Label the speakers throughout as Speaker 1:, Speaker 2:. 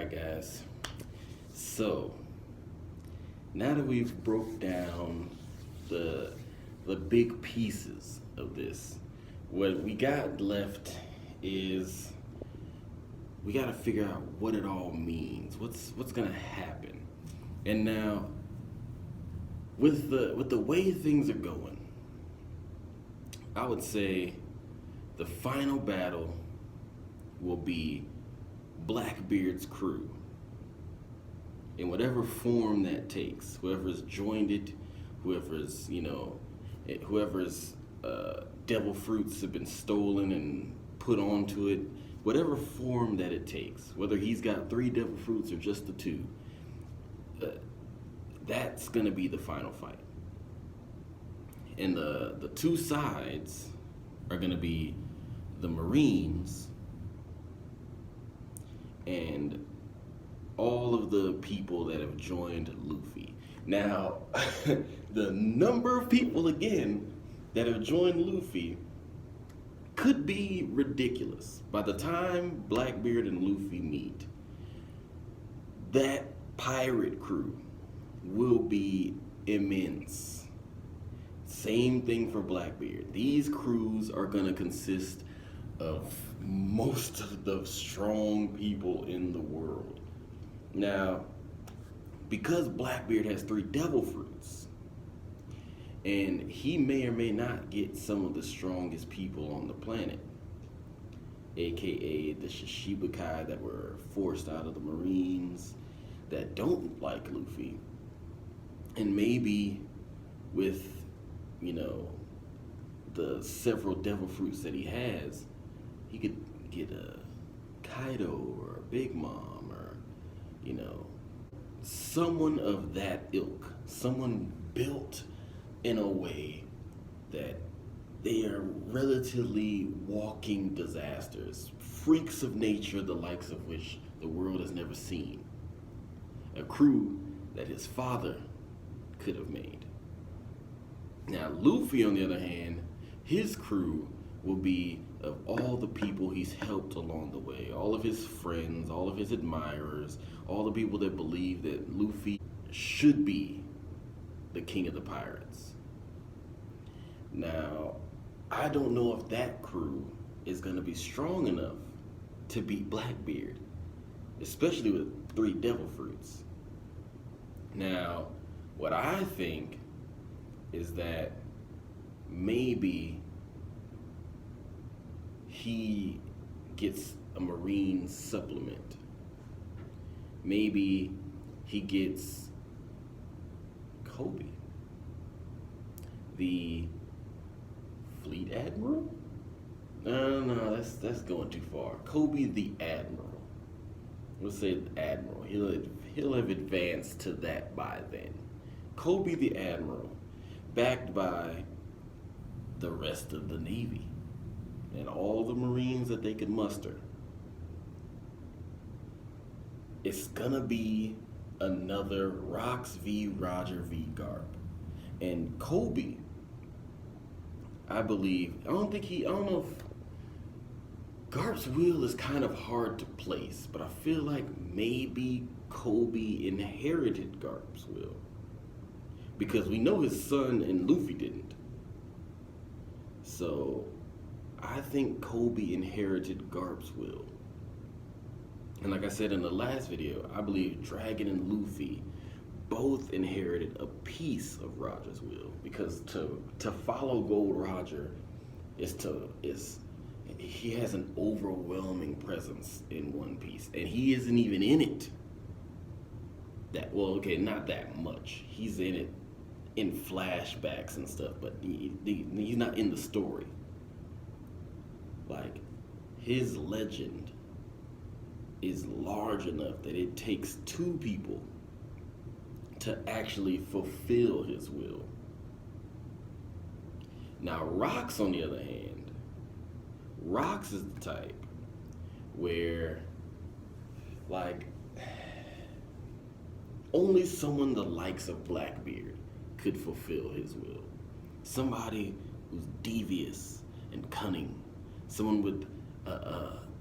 Speaker 1: Alright guys, so now that we've broke down the the big pieces of this, what we got left is we got to figure out what it all means. What's gonna happen? And now with the way things are going, I would say the final battle will be Blackbeard's crew in whatever form that takes. Whoever's joined it, whoever's whoever's devil fruits have been stolen and put onto it, whatever form that it takes. Whether he's got 3 devil fruits or just the 2, that's gonna be the final fight. And the two sides are gonna be the Marines and all of the people that have joined Luffy. Now, the number of people again that have joined Luffy could be ridiculous. By the time Blackbeard and Luffy meet, that pirate crew will be immense. Same thing for Blackbeard. These crews are gonna consist of most of the strong people in the world. Now, because Blackbeard has 3 devil fruits, and he may or may not get some of the strongest people on the planet, aka the Shishibukai that were forced out of the Marines, that don't like Luffy, and maybe with, the several devil fruits that he has, he could get a Kaido or a Big Mom or, someone of that ilk, someone built in a way that they are relatively walking disasters, freaks of nature, the likes of which the world has never seen. A crew that his father could have made. Now, Luffy, on the other hand, his crew will be of all the people he's helped along the way, all of his friends, all of his admirers, all the people that believe that Luffy should be the king of the pirates. Now, I don't know if that crew is going to be strong enough to beat Blackbeard, especially with 3 devil fruits. Now, what I think is that maybe he gets a Marine supplement. Maybe he gets Kobe, the Fleet Admiral? No, that's going too far. Kobe the Admiral. Let's say the Admiral. He'll have advanced to that by then. Kobe the Admiral, backed by the rest of the Navy and all the Marines that they could muster. It's gonna be another Rox v. Roger v. Garp. And Kobe, I don't know if Garp's will is kind of hard to place, but I feel like maybe Kobe inherited Garp's will. Because we know his son and Luffy didn't. So I think Kobe inherited Garp's will. And like I said in the last video, I believe Dragon and Luffy both inherited a piece of Roger's will. Because to follow Gold Roger he has an overwhelming presence in One Piece. And he isn't even in it. Not that much. He's in it in flashbacks and stuff, but he's not in the story. Like, his legend is large enough that it takes 2 people to actually fulfill his will. Now, Rox, on the other hand, Rox is the type where, like, only someone the likes of Blackbeard could fulfill his will. Somebody who's devious and cunning. Someone with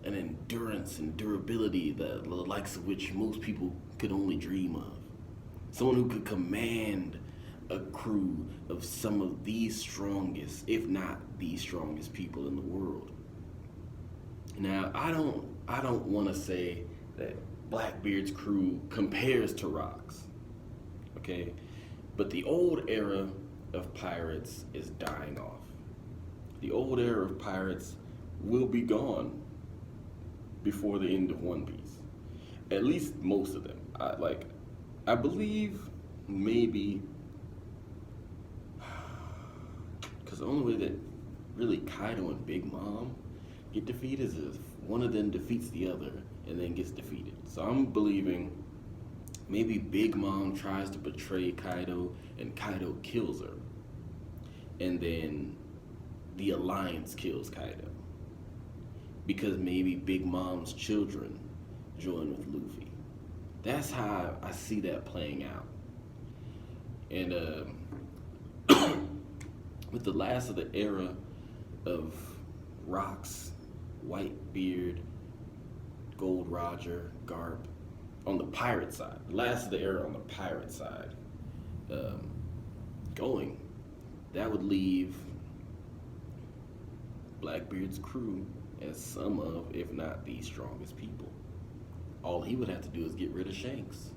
Speaker 1: an endurance and durability, the likes of which most people could only dream of. Someone who could command a crew of some of the strongest, if not the strongest people in the world. Now, I don't want to say that Blackbeard's crew compares to Rock's, okay? But the old era of pirates is dying off. The old era of pirates will be gone before the end of One Piece. At least most of them. I believe maybe, because the only way that really Kaido and Big Mom get defeated is if one of them defeats the other and then gets defeated. So I'm believing maybe Big Mom tries to betray Kaido and Kaido kills her. And then the Alliance kills Kaido. Because maybe Big Mom's children join with Luffy. That's how I see that playing out. And with the last of the era of Rocks, Whitebeard, Gold Roger, Garp, on the pirate side, the last of the era on the pirate side, going, that would leave Blackbeard's crew as some of, if not the strongest people. All he would have to do is get rid of Shanks.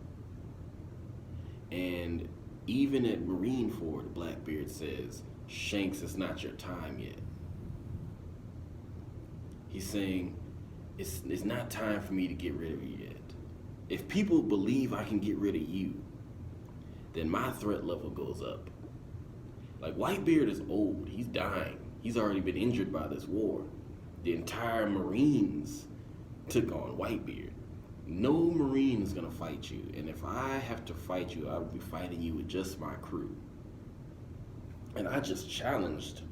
Speaker 1: And even at Marineford, Blackbeard says, Shanks, it's not your time yet. He's saying, it's not time for me to get rid of you yet. If people believe I can get rid of you, then my threat level goes up. Like, Whitebeard is old, he's dying. He's already been injured by this war. The entire Marines took on Whitebeard. No Marine is gonna fight you, and if I have to fight you, I will be fighting you with just my crew. And I just challenged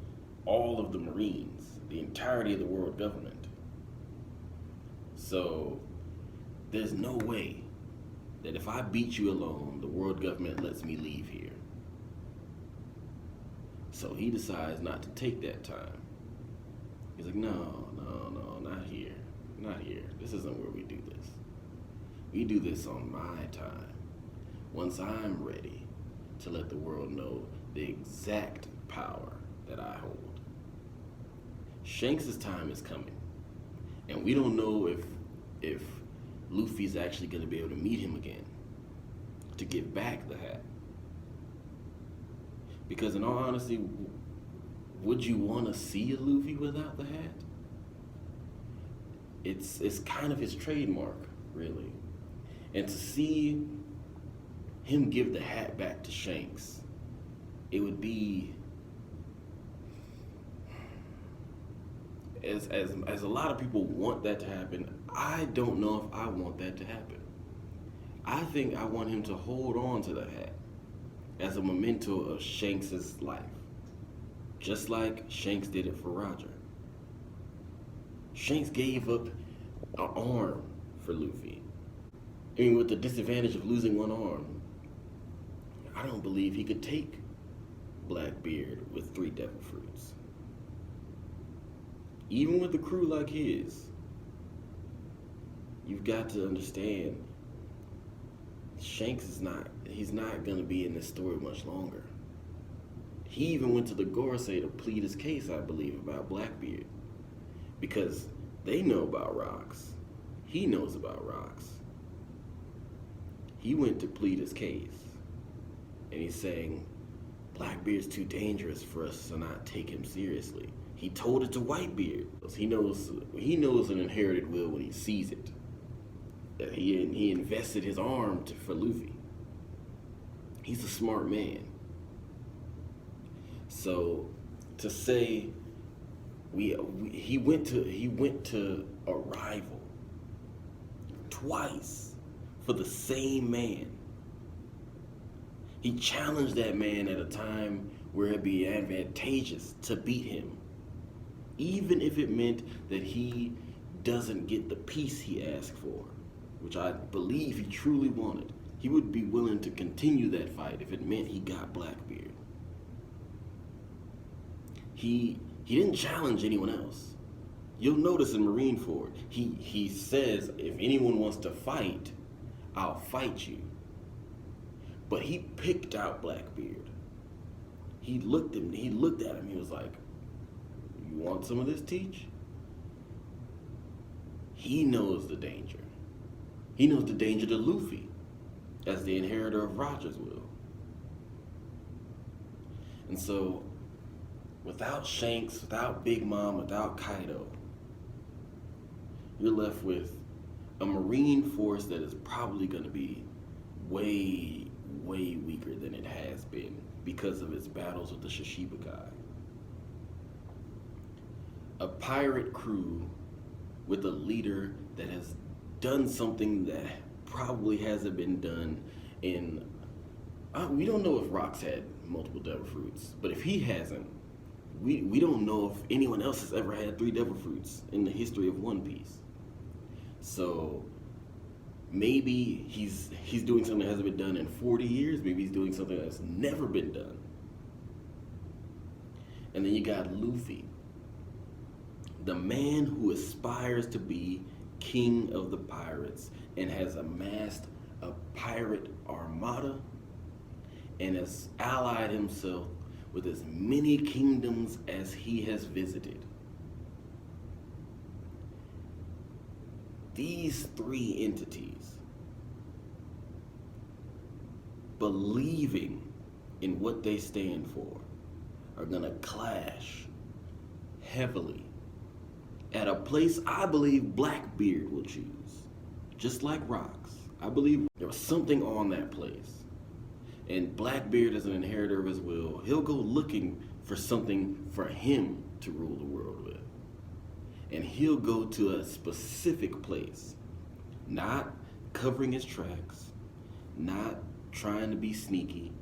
Speaker 1: all of the Marines, the entirety of the world government. So there's no way that if I beat you alone, the world government lets me leave here. So he decides not to take that time. He's like, no, not here. Not here. This isn't where we do this. We do this on my time. Once I'm ready to let the world know the exact power that I hold. Shanks' time is coming. And we don't know if Luffy's actually going to be able to meet him again to give back the hat. Because in all honesty, would you want to see a Luffy without the hat? It's kind of his trademark, really. And to see him give the hat back to Shanks, it would be, as a lot of people want that to happen, I don't know if I want that to happen. I think I want him to hold on to the hat as a memento of Shanks' life. Just like Shanks did it for Roger. Shanks gave up an arm for Luffy. I mean, with the disadvantage of losing one arm, I don't believe he could take Blackbeard with 3 devil fruits. Even with a crew like his, you've got to understand, Shanks he's not going to be in this story much longer. He even went to the Gorosei to plead his case, I believe, about Blackbeard. Because they know about Rocks. He knows about Rocks. He went to plead his case. And he's saying, Blackbeard's too dangerous for us to not take him seriously. He told it to Whitebeard. He knows an inherited will when he sees it. He invested his arm for Luffy. He's a smart man. So to say he went to a rival twice for the same man. He challenged that man at a time where it'd be advantageous to beat him, even if it meant that he doesn't get the peace he asked for, which I believe he truly wanted. He would be willing to continue that fight if it meant he got Blackbeard. He didn't challenge anyone else. You'll notice in Marineford, he says, if anyone wants to fight, I'll fight you. But he picked out Blackbeard. He looked at him, he was like, you want some of this, Teach? He knows the danger. He knows the danger to Luffy as the inheritor of Roger's will. And so, without Shanks, without Big Mom, without Kaido, you're left with a marine force that is probably going to be way, way weaker than it has been because of its battles with the Shishibukai. A pirate crew with a leader that has done something that probably hasn't been done in... we don't know if Rock's had multiple devil fruits, but if he hasn't, we don't know if anyone else has ever had 3 devil fruits in the history of One Piece. So maybe he's doing something that hasn't been done in 40 years. Maybe he's doing something that's never been done. And then you got Luffy, the man who aspires to be king of the pirates and has amassed a pirate armada and has allied himself with as many kingdoms as he has visited. These 3 entities, believing in what they stand for, are gonna clash heavily at a place I believe Blackbeard will choose. Just like Rocks. I believe there was something on that place. And Blackbeard, as an inheritor of his will, he'll go looking for something for him to rule the world with. And he'll go to a specific place, not covering his tracks, not trying to be sneaky.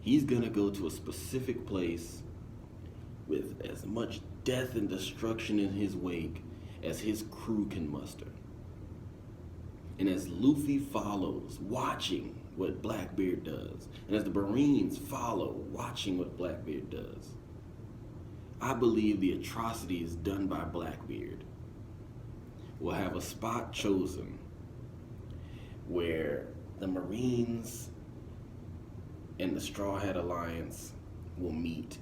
Speaker 1: He's gonna go to a specific place with as much death and destruction in his wake as his crew can muster. And as Luffy follows, watching what Blackbeard does, and as the Marines follow, watching what Blackbeard does, I believe the atrocities done by Blackbeard will have a spot chosen where the Marines and the Straw Hat Alliance will meet,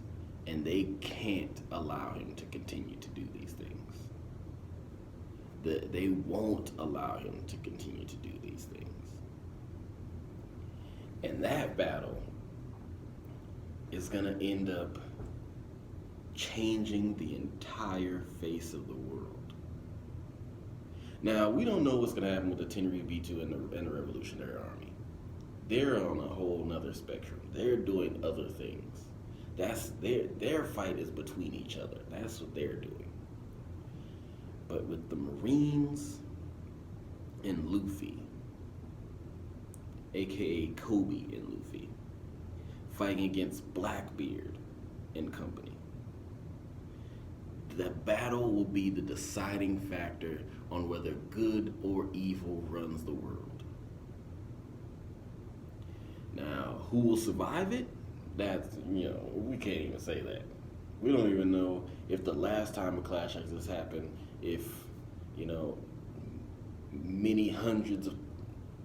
Speaker 1: and they can't allow him to continue to do these things. They won't allow him to continue to do these things. And that battle is gonna end up changing the entire face of the world. Now, we don't know what's gonna happen with the Tenryu B2 and the Revolutionary Army. They're on a whole nother spectrum. They're doing other things. That's their fight is between each other. That's what they're doing. But with the Marines and Luffy, aka Kobe and Luffy, fighting against Blackbeard and company, the battle will be the deciding factor on whether good or evil runs the world. Now, who will survive it? That's, we can't even say that. We don't even know if the last time a clash like this happened, if, many hundreds of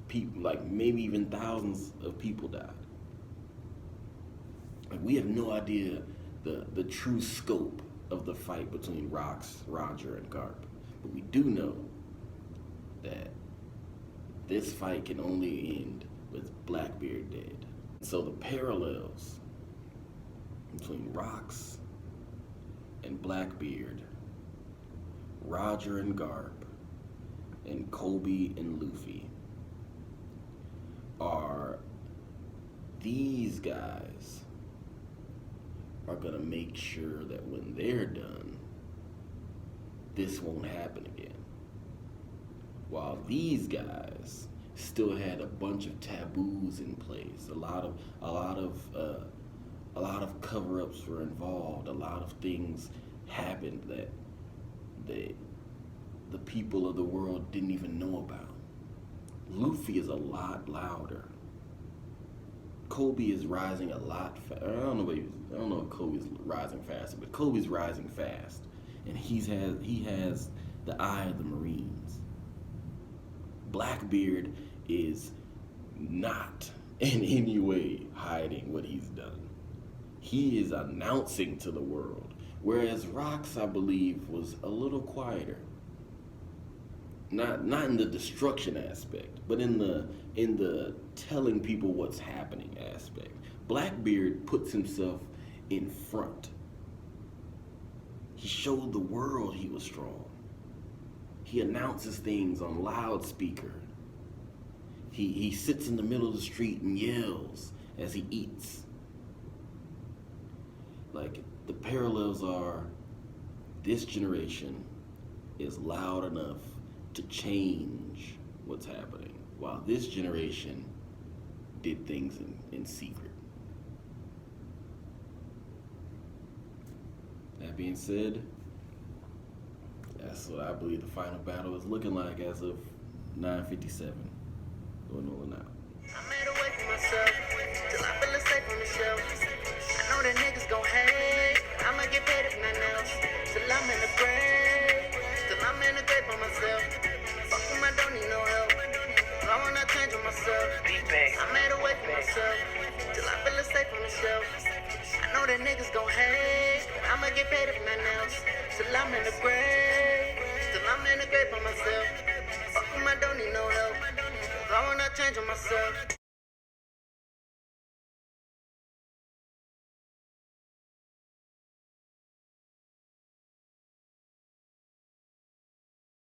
Speaker 1: people, like maybe even thousands of people died. Like, we have no idea the true scope of the fight between Rocks, Roger, and Garp. But we do know that this fight can only end with Blackbeard dead. So the parallels between Rocks and Blackbeard, Roger and Garp, and Kobe and Luffy are these guys are gonna make sure that when they're done, this won't happen again. While these guys still had a bunch of taboos in place, a lot of cover-ups were involved, a lot of things happened that the people of the world didn't even know about. Luffy is a lot louder. Kobe is rising a lot faster. I don't know if Kobe's rising faster, but Kobe's rising fast. and he has the eye of the Marines. Blackbeard is not in any way hiding what he's done. He is announcing to the world, whereas Rocks, I believe, was a little quieter. Not in the destruction aspect, but in the telling people what's happening aspect. Blackbeard puts himself in front. He showed the world he was strong. He announces things on loudspeaker. He sits in the middle of the street and yells as he eats. Like, the parallels are, this generation is loud enough to change what's happening, while this generation did things in secret. That being said, that's what I believe the final battle is looking like as of 9:57. Going Nollan Out.
Speaker 2: I made a way for myself till I feel safe on the shelf. I know that niggas gon' hate. I'ma get paid if nothing else. Till I'm in the grave. Till I'm in the grave by myself. Fuck them, I don't need no help. I wanna change on myself. I made a way for myself till I feel safe on the shelf. I know that niggas gon' hate. I'ma get paid if nothing else. Till I'm in the grave. Till I'm in the grave by myself. Fuck them, I don't need no help. I wanna change on myself.